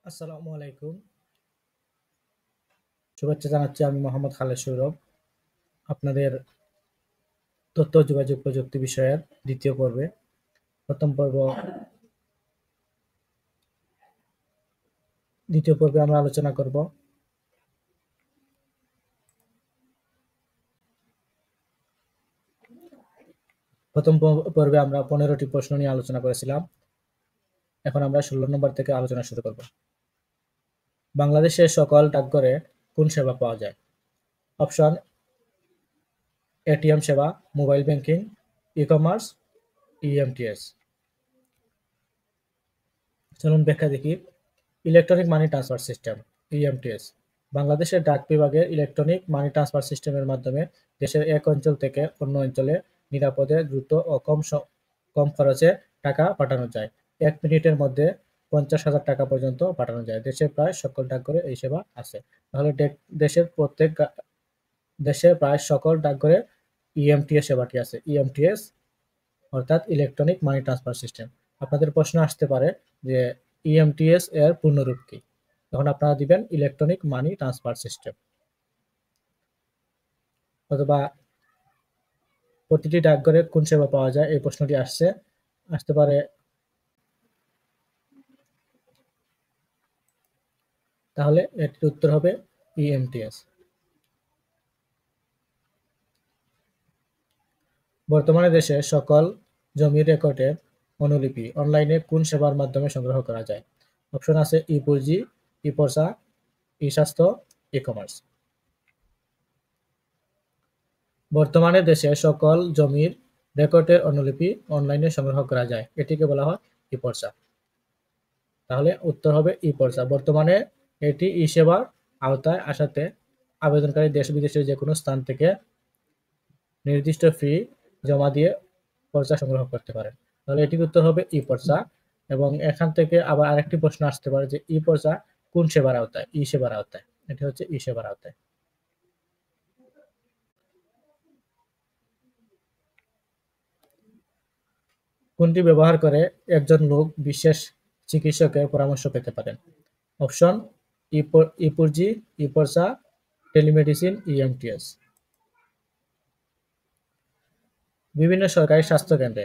আসসালামু আলাইকুম। শুভেচ্ছা জানাচ্ছি আমি মোহাম্মদ খালেদ সৌরভ। আপনাদের তথ্য ও যোগাযোগ প্রযুক্তি বিষয়ের ২য় পর্বে। প্রথম পর্ব ২য় পর্বে আমরা আলোচনা করব প্রথম পর্বে আমরা ১৫টি প্রশ্ন নিয়ে আলোচনা করেছিলাম। এখন আমরা ১৬ নম্বর থেকে আলোচনা শুরু করব। বাংলাদেশের সকল ডাকঘরে কোন সেবা পাওয়া যায়? অপশন: এটিএম সেবা, মোবাইল ব্যাংকিং, ই-কমার্স, ইএমটিএস। চলুন ব্যাখ্যা দেখি। Electronic money transfer system EMTS বাংলাদেশের ডাক বিভাগের ইলেকট্রনিক মানি ট্রান্সফার সিস্টেমের মাধ্যমে দেশের এক অঞ্চল থেকে অন্য অঞ্চলে নিরাপদে, দ্রুত ও কম খরচে টাকা পাঠানো যায়। ১ মিনিটের মধ্যে ৫০,০০০ টাকা পর্যন্ত পাঠানো যায়। দেশের প্রায় সকল ডাকঘরে এই সেবা আছে। তাহলে দেশের প্রায় সকল ডাকঘরে ইএমটিএস সেবাটি আছে। ইএমটিএস অর্থাৎ ইলেকট্রনিক মানি ট্রান্সফার সিস্টেম। আপনাদের প্রশ্ন আসতে পারে যে ইএমটিএস এর পূর্ণরূপ কি? তখন আপনারা দিবেন ইলেকট্রনিক মানি ট্রান্সফার সিস্টেম। অথবা প্রতিটি ডাকঘরে কোন সেবা পাওয়া যায়, এই প্রশ্নটি আসতে পারে। তাহলে এটির উত্তর হবে ইএমটিএস। বর্তমানে দেশে সকল জমির রেকর্ডের অনুলিপি অনলাইনে কোন সেবার মাধ্যমে সংগ্রহ করা যায়? অপশন আছে ই-পর্জি, ই-পর্চা, ই-স্বাস্থ্য, ই-কমার্স। বর্তমানে দেশে সকল জমির রেকর্ডের অনুলিপি অনলাইনে সংগ্রহ করা যায়, এটিকে বলা হয় ই-পর্চা। তাহলে উত্তর হবে ই-পর্চা। বর্তমানে এটি ই-সেবার আওতায় আসাতে আবেদনকারী দেশ বিদেশের যে কোনো স্থান থেকে নির্দিষ্ট ফি জমা দিয়ে পর্চা সংগ্রহ করতে পারেন। তাহলে এটির উত্তর হবে ই-পর্চা। এবং এখান থেকে আবার আরেকটি প্রশ্ন আসতে পারে যে ই-পর্চা কোন সেবার আওতায়? ই-সেবার আওতায়। এটি হচ্ছে ই-সেবার আওতায়। কোনটি ব্যবহার করে একজন লোক বিশেষ চিকিৎসকের পরামর্শ পেতে পারেন? অপশন: ই-পর্জি, ই-পর্চা, টেলিমেডিসিন, ইএমটিএস। বিভিন্ন সরকারি স্বাস্থ্যকেন্দ্রে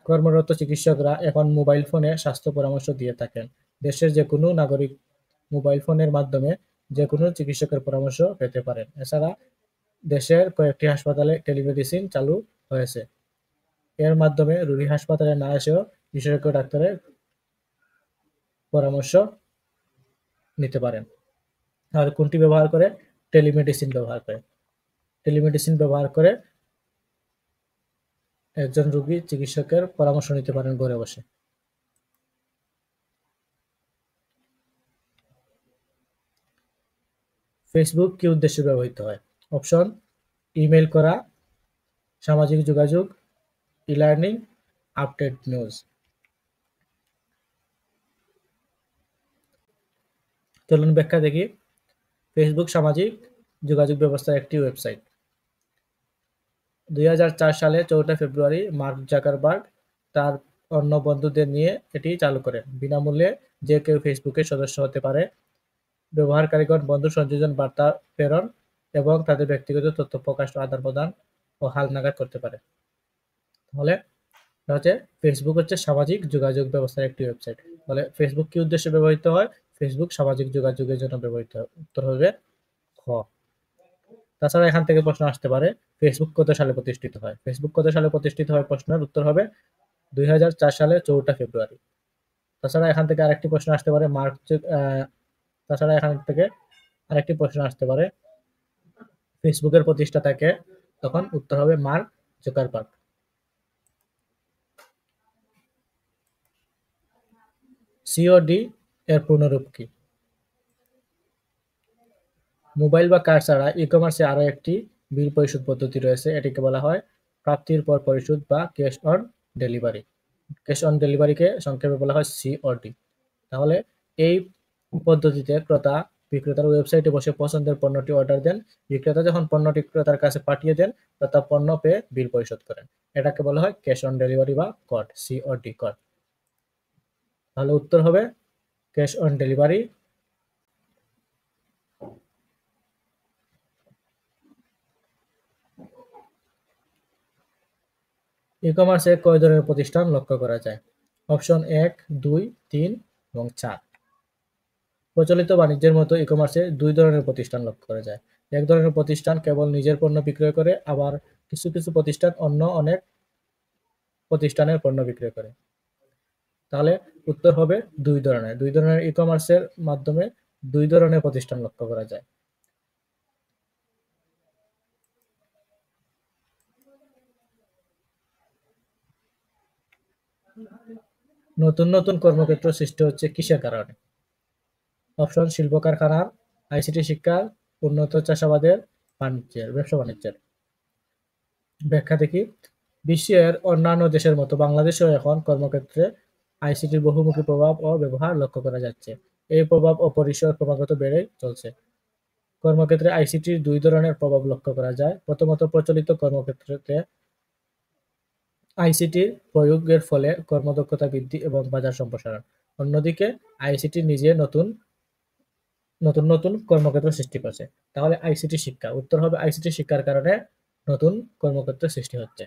কর্মরত চিকিৎসকরা এখন মোবাইল ফোনে স্বাস্থ্য পরামর্শ দিয়ে থাকেন। দেশের যে কোনো নাগরিক মোবাইল ফোনের মাধ্যমে যে কোনো চিকিৎসকের পরামর্শ পেতে পারেন। এছাড়া দেশের কয়েকটি হাসপাতালে টেলিমেডিসিন চালু হয়েছে। এর মাধ্যমে রোগী হাসপাতালে না এসেও বিশেষজ্ঞ ডাক্তারের পরামর্শ নিতে পারেন। আর কোনটি ব্যবহার করে? টেলিমেডিসিন ব্যবহার করে। টেলিমেডিসিন ব্যবহার করে একজন রোগী চিকিৎসকের পরামর্শ নিতে পারেন ঘরে বসে। ফেসবুক কি উদ্দেশ্যে ব্যবহৃত হয়? অপশন: ইমেইল করা, সামাজিক যোগাযোগ, ই-লার্নিং, আপডেট নিউজ। চলুন ব্যাখ্যা দেখি। ফেসবুক সামাজিক যোগাযোগ ব্যবস্থার একটি ওয়েবসাইট। ২০০৪ সালে ৪ ফেব্রুয়ারি মার্ক জাকারবার্গ তার অন্য বন্ধুদের নিয়ে এটি চালু করেন। বিনামূল্যে যে কেউ ফেসবুকের সদস্য হতে পারে। ব্যবহারকারীগণ বন্ধু সংযোজন, বার্তা প্রেরণ এবং তাদের ব্যক্তিগত তথ্য প্রকাশ ও আদান-প্রদান ও হালনাগাদ করতে পারে। তাহলে ফেসবুক হচ্ছে সামাজিক যোগাযোগ ব্যবস্থার একটি ওয়েবসাইট। তাহলে ফেসবুক কি উদ্দেশ্যে ব্যবহৃত হয়? ফেসবুক সামাজিক যোগাযোগের জন্য ব্যবহৃত হয়। উত্তর হবে খ। তাছাড়া এখান থেকে প্রশ্ন আসতে পারে ফেসবুক কত সালে প্রতিষ্ঠিত হয়? ফেসবুক কত সালে প্রতিষ্ঠিত হয়? প্রশ্নের উত্তর হবে ২০০৪ সালে ৪ ফেব্রুয়ারি। তাছাড়া এখান থেকে আরেকটি প্রশ্ন আসতে পারে ফেসবুকের প্রতিষ্ঠাতা কে? তখন উত্তর হবে মার্ক জুকারবার্গ। সিওডি এর পূর্ণরূপ কি? মোবাইল বা কার্ড ছাড়া ই-কমার্সে আরও একটি বিল পরিশোধ পদ্ধতি রয়েছে, এটিকে বলা হয় প্রাপ্তির পর পরিশোধ বা cash on delivery. Cash on ডেলিভারিকে সংক্ষেপে বলা হয় সিওডি। তাহলে এই পদ্ধতিতে ক্রেতা বিক্রেতার ওয়েবসাইটে বসে পছন্দের পণ্যটি অর্ডার দেন। বিক্রেতা যখন পণ্যটি ক্রেতার কাছে পাঠিয়ে দেন, ক্রেতা পণ্য পেয়ে বিল পরিশোধ করেন। এটাকে বলা হয় ক্যাশ অন ডেলিভারি বা কড, সিওডি কড। তাহলে উত্তর হবে ক্যাশ অন ডেলিভারি, ই-কমার্সে কয় ধরনের প্রতিষ্ঠান লক্ষ্য করা যায়? অপশন ১, ২, ৩ এবং ৪। প্রচলিত বাণিজ্যের মতো ই-কমার্সে ২ ধরনের প্রতিষ্ঠান লক্ষ্য করা যায়। এক ধরনের প্রতিষ্ঠান কেবল নিজের পণ্য বিক্রয় করে, আবার কিছু কিছু প্রতিষ্ঠান অন্য অনেক প্রতিষ্ঠানের পণ্য বিক্রয় করে। তাহলে উত্তর হবে ২ ধরনের। ২ ধরনের ই-কমার্সের মাধ্যমে ২ ধরনের প্রতিষ্ঠান লক্ষ্য করা যায়। নতুন নতুন কর্মক্ষেত্র সৃষ্টি হচ্ছে কিসের কারণে? অপশন শিল্প কারখানার, আইসিটি শিক্ষার, উন্নত চাষাবাদের, ব্যবসা বাণিজ্যের। ব্যাখ্যা দেখি। বিশ্বের অন্যান্য দেশের মতো বাংলাদেশেও এখন কর্মক্ষেত্রে আইসিটির বহুমুখী প্রভাব ও ব্যবহার লক্ষ্য করা যাচ্ছে। এই প্রভাব ও পরিসর ক্রমাগত বেড়ে চলছে। কর্মক্ষেত্রে আইসিটির ২ ধরনের প্রভাব লক্ষ্য করা যায়। প্রথমত, প্রচলিত কর্মক্ষেত্রে আইসিটির প্রয়োগের ফলে কর্মদক্ষতা বৃদ্ধি এবং বাজার সম্প্রসারণ। অন্যদিকে আইসিটি নিজে নতুন নতুন কর্মক্ষেত্র সৃষ্টি করছে। তাহলে আইসিটি শিক্ষা, উত্তর হবে আইসিটি শিক্ষার কারণে নতুন কর্মক্ষেত্র সৃষ্টি হচ্ছে।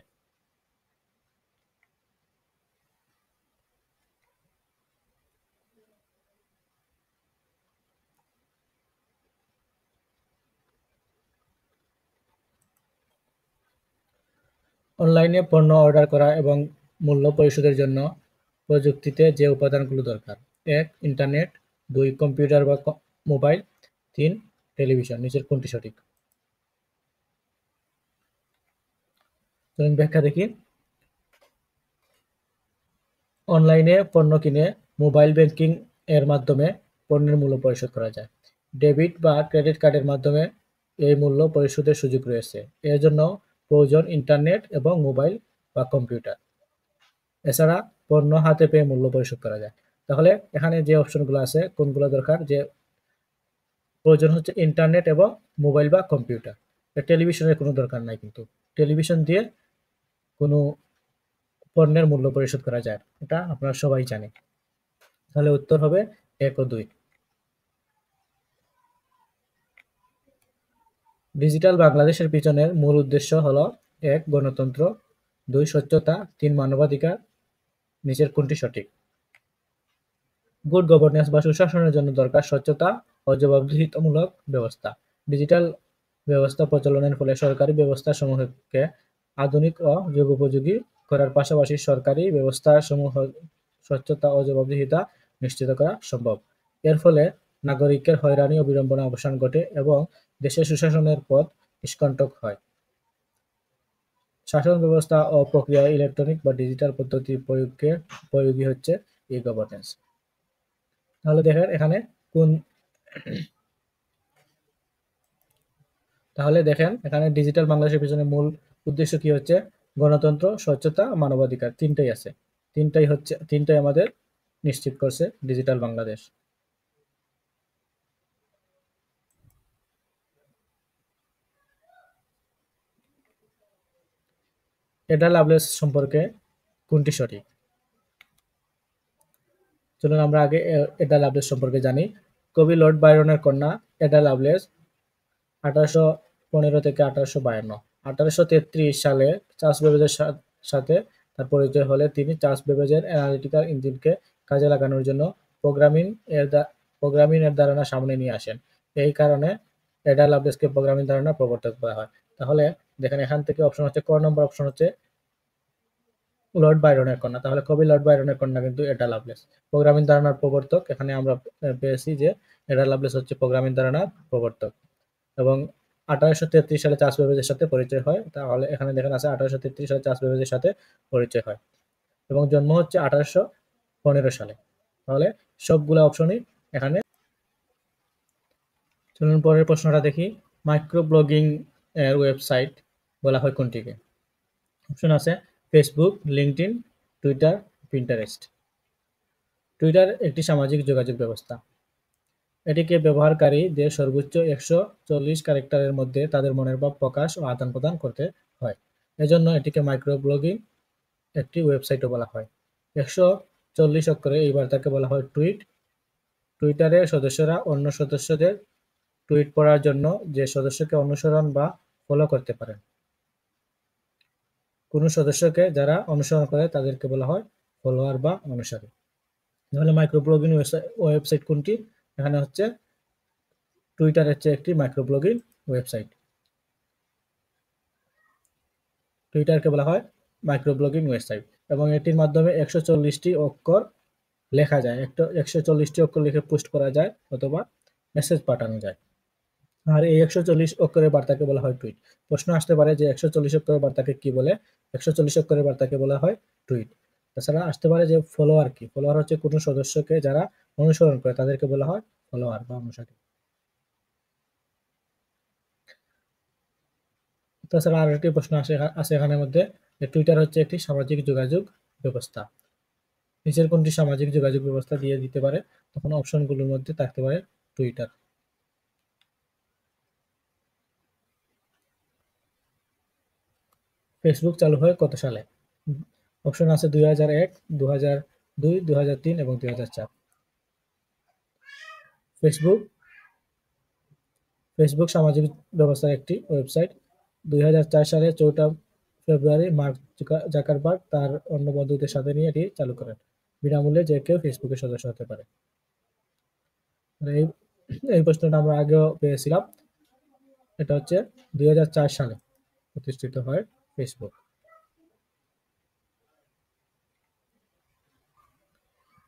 অনলাইনে পণ্য অর্ডার করা এবং মূল্য পরিশোধের জন্য প্রযুক্তিতে যে উপাদানগুলো দরকার: ১, ইন্টারনেট, ২, কম্পিউটার বা মোবাইল, ৩, টেলিভিশন। নিচের কোনটি সঠিক? চলুন ব্যাখ্যা দেখি। অনলাইনে পণ্য কিনে মোবাইল ব্যাংকিং এর মাধ্যমে পণ্যের মূল্য পরিশোধ করা যায়। ডেবিট বা ক্রেডিট কার্ডের মাধ্যমে এই মূল্য পরিশোধের সুযোগ রয়েছে। এর জন্য প্রয়োজন ইন্টারনেট এবং মোবাইল বা কম্পিউটার। এছাড়া পণ্য হাতে পেয়ে মূল্য পরিশোধ করা যায়। তাহলে এখানে যে অপশনগুলো আছে কোনগুলো দরকার? যে প্রয়োজন হচ্ছে ইন্টারনেট এবং মোবাইল বা কম্পিউটার। টেলিভিশনের কোনো দরকার নাই, কিন্তু টেলিভিশন দিয়ে কোনো পণ্যের মূল্য পরিশোধ করা যায়, এটা আপনারা সবাই জানে। তাহলে উত্তর হবে ১ ও ২। ডিজিটাল বাংলাদেশের পিছনের মূল উদ্দেশ্য হলো: ১, গণতন্ত্র, ২, স্বচ্ছতা, ৩, মানবাধিকার। নিচের কোনটি সঠিক? গুড গভর্নেন্স বা সুশাসনের জন্য দরকার স্বচ্ছতা ও জবাবদিহিতামূলক ব্যবস্থা। ডিজিটাল ব্যবস্থা প্রচলনের ফলে সরকারি ব্যবস্থাসমূহকে আধুনিক ও যুগোপযোগী করার পাশাপাশি সরকারি ব্যবস্থাসমূহ স্বচ্ছতা ও জবাবদিহিতা নিশ্চিত করা সম্ভব। এর ফলে নাগরিকের হয়রানি ও বিড়ম্বনা অবসান ঘটে এবং দেশের সুশাসনের পথ নিষ্কণ্টক হয়। শাসন ব্যবস্থা ও প্রক্রিয়ায় ইলেকট্রনিক বা ডিজিটাল পদ্ধতি প্রয়োগী হচ্ছে ই-গভর্নেন্স। তাহলে দেখেন এখানে ডিজিটাল বাংলাদেশের পিছনে মূল উদ্দেশ্য কি হচ্ছে? গণতন্ত্র, স্বচ্ছতা, মানবাধিকার, তিনটাই আছে। তিনটাই আমাদের নিশ্চিত করছে ডিজিটাল বাংলাদেশ। এডা লাভলেস সম্পর্কে কোনটি সঠিক? চলুন আমরা আগে এডা লাভলেস সম্পর্কে জানি। কবি লর্ড বায়রনের কন্যা এডা লাভলেস 1815 থেকে 1852। 1833 সালে চার্লস বেবেজের সাথে তার পরিচয় হলে তিনি চার্লস বেবেজের অ্যানালিটিক্যাল ইঞ্জিনকে কাজে লাগানোর জন্য প্রোগ্রামিং এর ধারণা সামনে নিয়ে আসেন। এই কারণে এডা লাভলেসকে প্রোগ্রামিং ধারণার প্রবর্তক বলা হয়। তাহলে দেখেন এখান থেকে অপশন হচ্ছে ক নম্বর অপশন হচ্ছে লর্ড বায়রনের কন্যা। তাহলে কবি লর্ড বায়রনের কন্যা কিন্তু এডা লাভলেস। প্রোগ্রামিং ধারণার প্রবর্তক, এখানে আমরা পেয়েছি যে এডা লাভলেস হচ্ছে প্রোগ্রামিং ধারণার প্রবর্তক। এবং 1833 সালে চার্লস বেবেজের সাথে পরিচয় হয়। তাহলে এখানে দেখেন আছে 1833 সালে চার্লস বেবেজের সাথে পরিচয় হয় এবং জন্ম হচ্ছে 1815 সালে। তাহলে সবগুলো অপশনই এখানে। চলুন পরের প্রশ্নটা দেখি। মাইক্রো ব্লগিং এর ওয়েবসাইট বলা হয় কোনটিকে? অপশন আছে Facebook, LinkedIn, Twitter, Pinterest. Twitter একটি সামাজিক যোগাযোগ ব্যবস্থা। এটিকে ব্যবহারকারীদের সর্বোচ্চ 140 ক্যারেক্টারের মধ্যে তাদের মনের ভাব প্রকাশ ও আদান-প্রদান করতে হয়। এজন্য এটিকে মাইক্রো ব্লগিং একটি ওয়েবসাইটও বলা হয়। 140 অক্ষরে এই বার্তাকে বলা হয় টুইট। টুইটারের সদস্যরা অন্য সদস্যদের টুইট পড়ার জন্য যে সদস্যকে অনুসরণ বা ফলো করতে পারেন। কোনো সদস্যকে যারা অনুসরণ করে তাদেরকে বলা হয় ফলোয়ার বা অনুসারী। তাহলে মাইক্রোব্লগিং ওয়েবসাইট কোনটি? এখানে হচ্ছে টুইটার হচ্ছে একটি মাইক্রোব্লগিং ওয়েবসাইট। টুইটারকে বলা হয় মাইক্রোব্লগিং ওয়েবসাইট এবং এটির মাধ্যমে 140টি অক্ষর লেখা যায়, 140টি অক্ষর লিখে পোস্ট করা যায় অথবা মেসেজ পাঠানো যায়। আর এই 140 অক্ষরের বার্তাকে বলা হয় টুইট। প্রশ্ন আসতে পারে যে 140 অক্ষরের বার্তাকে কি বলে? 140 অক্ষরের বার্তাকে বলা হয় টুইট। তাছাড়া আসতে পারে যে ফলোয়ার কি? ফলোয়ার হচ্ছে কোনো সদস্যকে যারা অনুসরণ করে তাদেরকে বলা হয় ফলোয়ার বা অনুসারী। তাছাড়া আরো একটি প্রশ্ন আছে এখানের মধ্যে যে টুইটার হচ্ছে একটি সামাজিক যোগাযোগ ব্যবস্থা। নিচের কোনটি সামাজিক যোগাযোগ ব্যবস্থা দিয়ে দিতে পারে? তখন অপশনগুলোর মধ্যে থাকতে পারে টুইটার। ফেসবুক চালু হয় কত সালে? অপশন আছে 2001, 2002, 2003 এবং 2004। ফেসবুক ফেসবুক সামাজিক ব্যবস্থার একটি ওয়েবসাইট। 2004 সালে 4 ফেব্রুয়ারি মার্ক জাকারবার্গ তার অন্য বন্ধুদের সাথে নিয়ে এটি চালু করেন। বিনামূল্যে যে কেউ ফেসবুকের সদস্য হতে পারে। এই এই প্রশ্নটা আমরা আগেও পেয়েছিলাম। এটা হচ্ছে 2004 সালে প্রতিষ্ঠিত হয় ফেসবুক।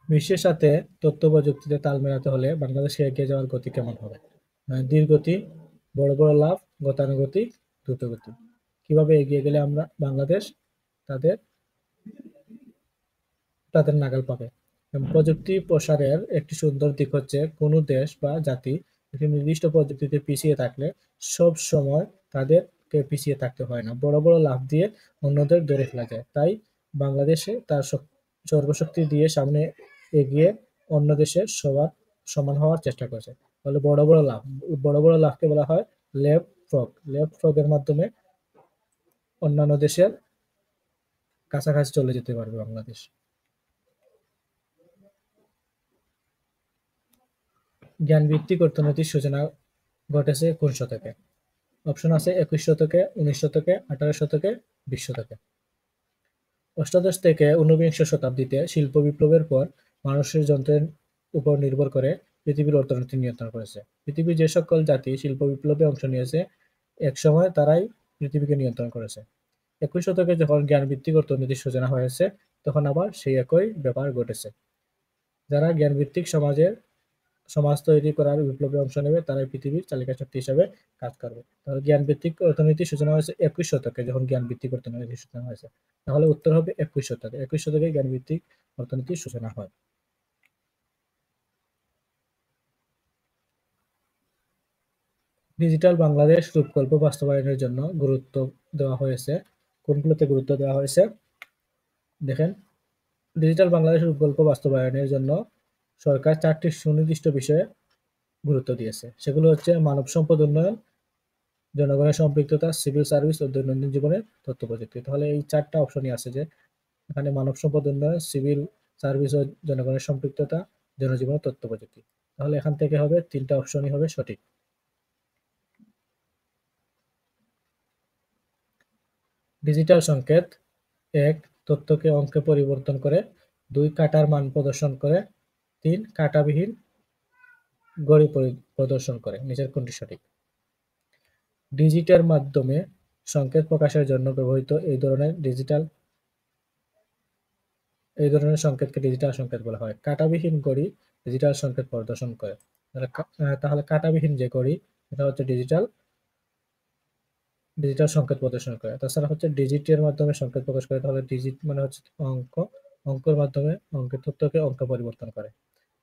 বিশ্বের সাথে তথ্য প্রযুক্তিতে তাল মেলাতে হলে বাংলাদেশকে এগিয়ে যাওয়ার গতি কেমন হবে? ধীর গতি, বড় বড় লাভ, গতানুগতিক, দ্রুত গতি। কিভাবে এগিয়ে গেলে আমরা বাংলাদেশ তাদের তাদের নাগাল পাবে? প্রযুক্তি প্রসারের একটি সুন্দর দিক হচ্ছে কোনো দেশ বা জাতি একটি নির্দিষ্ট প্রযুক্তিতে পিছিয়ে থাকলে সব সময় তাদেরকে পিছিয়ে থাকতে হয় না, বড় বড় লাভ দিয়ে অন্যদের ধরে ফেলা যায়। তাই বাংলাদেশে তার সর্বশক্তি দিয়ে সামনে এগিয়ে অন্য দেশের সবার সমান হওয়ার চেষ্টা করছে। তাহলে বড় বড় লাভকে বলা হয় লেফট ফ্রগের মাধ্যমে অন্যান্য দেশের কাছাকাছি চলে যেতে পারবে বাংলাদেশ। জ্ঞানভিত্তিক অর্থনীতির সূচনা ঘটেছে কোন শতকে? অপশন আছে 21 শতকে, 19 শতকে, 18 শতকে, 20 শতকে। অষ্টাদশ থেকে ঊনবিংশ শতাব্দীতে শিল্প বিপ্লবের পর মানুষের যন্ত্রের উপর নির্ভর করে পৃথিবীর অর্থনীতি নিয়ন্ত্রণ করেছে। পৃথিবীর যে সকল জাতি শিল্প বিপ্লবে অংশ নিয়েছে একসময় তারাই পৃথিবীকে নিয়ন্ত্রণ করেছে। 21 শতকে যখন জ্ঞানভিত্তিক অর্থনীতির সূচনা হয়েছে তখন আবার সেই একই ব্যাপার ঘটেছে। যারা জ্ঞানভিত্তিক সমাজ তৈরি করার বিপ্লবে অংশ নেবে তারাই পৃথিবীর চালিকা শক্তি হিসাবে কাজ করবে। তাহলে জ্ঞান ভিত্তিক অর্থনীতির সূচনা হয়েছে 21 শতকে, যখন জ্ঞান ভিত্তিক অর্থনীতির সূচনা হয়েছে। তাহলে উত্তর হবে 21 শতকে। 21 শতকে জ্ঞান ভিত্তিক অর্থনীতির সূচনা হয়। ডিজিটাল বাংলাদেশ রূপকল্প বাস্তবায়নের জন্য গুরুত্ব দেওয়া হয়েছে। কোনগুলোতে গুরুত্ব দেওয়া হয়েছে? দেখেন, ডিজিটাল বাংলাদেশ রূপকল্প বাস্তবায়নের জন্য সরকার 4টি সুনির্দিষ্ট বিষয়ে গুরুত্ব দিয়েছে। সেগুলো হচ্ছে মানব সম্পদ উন্নয়ন, জনগণের সম্পৃক্ততা, সিভিল সার্ভিস ও দৈনন্দিন জীবনের তথ্য প্রযুক্তি। তাহলে এই 4টা অপশনই আছে যে এখানে মানব সম্পদ উন্নয়ন, সিভিল সার্ভিস ও জনগণের সম্পৃক্ততা, জনজীবনের তথ্য প্রযুক্তি। তাহলে এখান থেকে হবে 3টা অপশনই হবে সঠিক। ডিজিটাল সংকেত: 1 তথ্যকে অঙ্কে পরিবর্তন করে, 2 কাটার মান প্রদর্শন করে, 3 কাটাবিহীন ঘড়ি প্রদর্শন করে। নিচের কোনটি সঠিক? ডিজিটের মাধ্যমে সংকেত প্রকাশের জন্য ব্যবহৃত এই ধরনের সংকেতকে ডিজিটাল সংকেত বলা হয়। কাঁটাবিহীন ঘড়ি ডিজিটাল সংকেত প্রদর্শন করে। তাহলে কাঁটাবিহীন যে ঘড়ি এটা হচ্ছে ডিজিটাল সংকেত প্রদর্শন করে। তাছাড়া হচ্ছে ডিজিটের মাধ্যমে সংকেত প্রকাশ করে। তাহলে ডিজিট মানে হচ্ছে অঙ্ক, অঙ্কের মাধ্যমে অঙ্কের তথ্যকে অঙ্কে পরিবর্তন করে।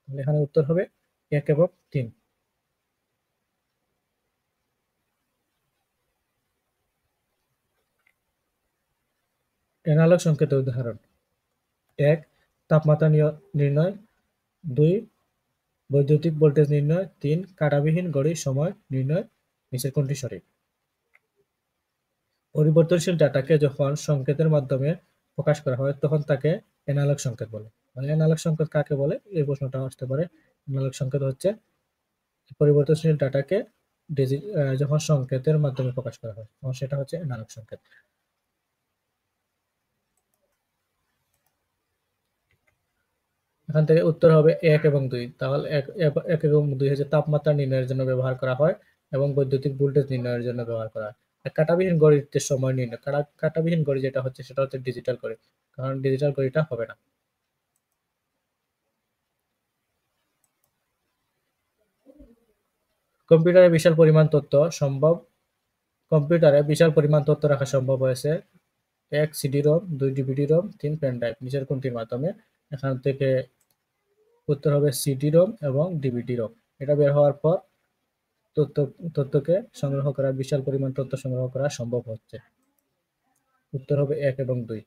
তাহলে এখানে উত্তর হবে 1 এবং 3। অ্যানালগ সংকেতের উদাহরণ: 1 তাপমাত্রা নির্ণয়, 2 বৈদ্যুতিক ভোল্টেজ নির্ণয়, 3 কাঁটাবিহীন ঘড়ির সময় নির্ণয়। নিচের কোনটি সঠিক? পরিবর্তনশীল ডাটাকে যখন সংকেতের মাধ্যমে প্রকাশ করা হয় তখন তাকে অ্যানালগ সংকেত বলে। তাহলে এনালগ সংকেত কাকে বলে, এই প্রশ্নটা আসতে পারে। এনালগ সংকেত হচ্ছে পরিবর্তনশীল ডাটাকে যখন সংকেতের মাধ্যমে প্রকাশ করা হয় তখন সেটা হচ্ছে এনালগ সংকেত। এখান থেকে উত্তর হবে ১ এবং ২। তাহলে ১ এবং ২ হচ্ছে তাপমাত্রা নির্ণয়ের জন্য ব্যবহার করা হয় এবং বৈদ্যুতিক ভোল্টেজ নির্ণয়ের জন্য ব্যবহার করা হয়। আর কাঁটাবিহীন ঘড়িতে সময় নির্ণয়, কাঁটাবিহীন ঘড়ি যেটা হচ্ছে সেটা হচ্ছে ডিজিটাল ঘড়ি, কারণ ডিজিটাল ঘড়িটা হবে না। কম্পিউটারে বিশাল পরিমাণ তথ্য সম্ভব কম্পিউটারে বিশাল পরিমাণ তথ্য রাখা সম্ভব হয়েছে ১ সিডি-রম, ২ ডিভিডি-রম, ৩ পেন ড্রাইভ। নিচের কোনটির মাধ্যমে? এখান থেকে উত্তর হবে সিডি-রম এবং ডিভিডি-রম। এটা বের হওয়ার পর তথ্য তথ্যকে সংগ্রহ করা, বিশাল পরিমাণ তথ্য সংগ্রহ করা সম্ভব হচ্ছে। উত্তর হবে ১ এবং ২।